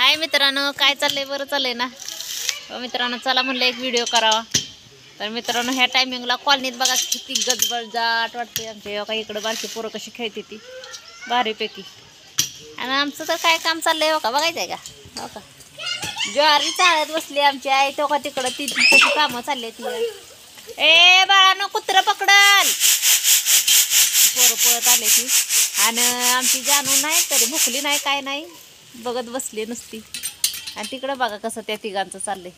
हाय मित्रांनो, काय चाललंय? बरं चाललंय ना? मित्रांनो चला म्हणलं एक व्हिडिओ करावा. तर मित्रांनो ह्या टायमिंगला कॉलनीत बघा किती गजबजाट वाटते. आमच्या काही इकडं बारकी पोरं कशी खेळते ती भारीपैकी. आणि आमचं तर काय काम चाललंय हो का, बघायचं आहे का? हो का, ज्वारी चाळत बसली आमची आई. तो का तिकडं ती कशी कामं चालली ती. ए बाळानो, कुत्रं पकडल. पोरं पळत आले ती. आणि आमची जानू नाही तरी भुकली नाही, काय नाही, बघत बसली नुसती. आणि तिकडं बघा कसं त्या तिघांचं चाललंय.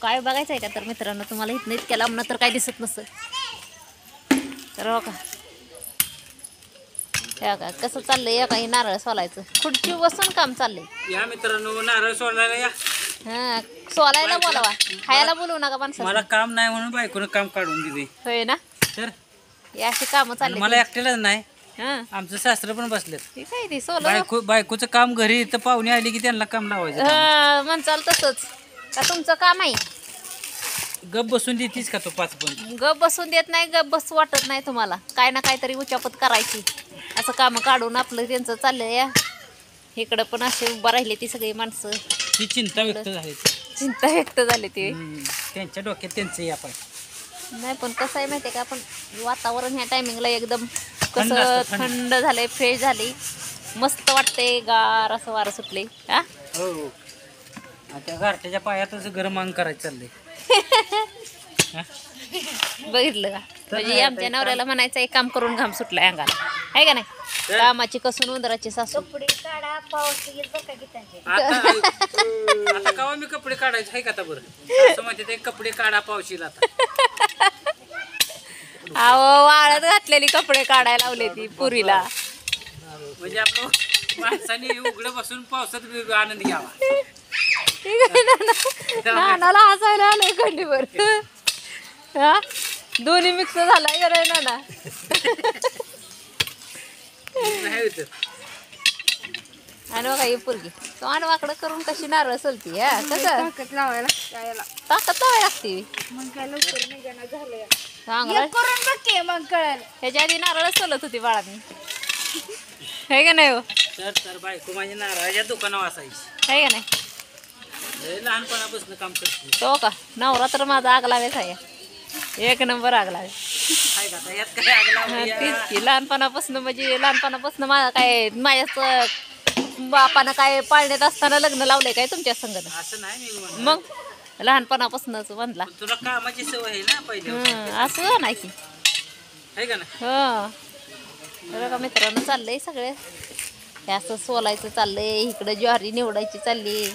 काय बघायचं आहे का? तर मित्रांनो तुम्हाला इथनं इतक्या लांबनं तर काय दिसत नसतं. तर हो का, हे का कसं चाललंय. या काही नारळ सोलायचं, खुर्ची बसून काम चाललंय. या मित्रांनो, नारळ सोलायला या. हा, सोलायला बोलावा, खायला बोलवू नका माणसं. मला काम नाही म्हणून बायकोनं काम काढून दिले. होय ना, तर या अशी कामं चालली. मला एकट्यालाच नाही, हा, आमचं सासरं पण बसलेत. ठीक आहे ती सोला. बायकोचं काम घरी तर पाहुणे आली की त्यांना काम लावायचं. हा, म्हणचाल तसंच का तुमचं काम आहे. गप बसून देतीस का तो 5 पण? गप बसून देत नाही, गप बस वाटत नाही तुम्हाला. काय ना काहीतरी उचापत करायची. असं कामं काढून आपलं त्यांचं चाललंय. या इकडं पण असे उभं राहिले ती सगळी माणसं. ती चिंता व्यक्त झाली, चिंता व्यक्त झाली ती. त्यांच्या डोक्यात त्यांचं या पाय. नाही पण कसं आहे माहिती आहे का, आपण वातावरण ह्या टायमिंगला एकदम थंड कसं असतं, थंड. थंड झालंय, फ्रेश झाली, मस्त वाटते. गार असं वारं सुटले. हा, हो हो, त्या घरट्याच्या पायातच गरम अंग करायचं चाललंय. बघितलं का? म्हणजे आमच्या नवऱ्याला म्हणायचं एक काम करून घाम सुटलाय अंगाला, आहे का नाही? कामाची कसून उंदराची सासू. आता कवा मी कपडे काढायचे आहे का? आता बरं असं म्हणते ते कपडे काढा पावशीला. आता अहो, वाळत घातलेली कपडे काढायला लावले ती पुरीला. म्हणजे आपण माणसाने उघडं बसून पावसात आनंद घ्यावा. नानाला हसायला आलंय खंडीवर. हा, दोन्ही मिक्स झालाय का नाही नाना? नाही होतं. आणि बघा ही पुरगी तो अनवाकडं करून कशी नारळ सोलती. हा, कसं ताकद लावायला लागते. मग कळेल. ह्याच्या आधी नारळ सोलत होती बाळा मी, आहे का नाही हो? तर बायको माझी नारळाच्या दुकानावर असायची. आहे का नाही? लहानपणापासून काम करते. तो का नवरा तर माझा आग लावेच आहे, एक नंबर आग लावे. काय का आता यात काय आग लावली तीच या? की लहानपणापासून, म्हणजे लहानपणापासून माझा काय, माझ्याच बापानं काय पाळण्यात असताना लग्न लावलंय काय तुमच्या संगत? असं नाही मी म्हणत. मग लहानपणापासूनच म्हणला. तुला कामाची सवय आहे ना पहिले, असं नाही की. आहे का ना? हो, बघा मित्रांनो चाललंय सगळे हे असं सोलायचं चाललंय. इकडं ज्वारी निवडायची चालली,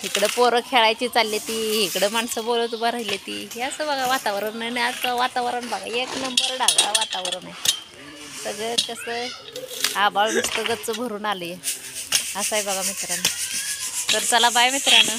इकडं पोरं खेळायची चालली ती, इकडं माणसं बोलत उभं राहिली ती. हे असं बघा वातावरण आहे. आजचं वातावरण बघा, एक नंबर ढागा वातावरण आहे. सगळं कसं आभाळ नुसतं गच्च भरून आले. असं आहे बघा मित्रांनो. तर चला बाय मित्रांनो.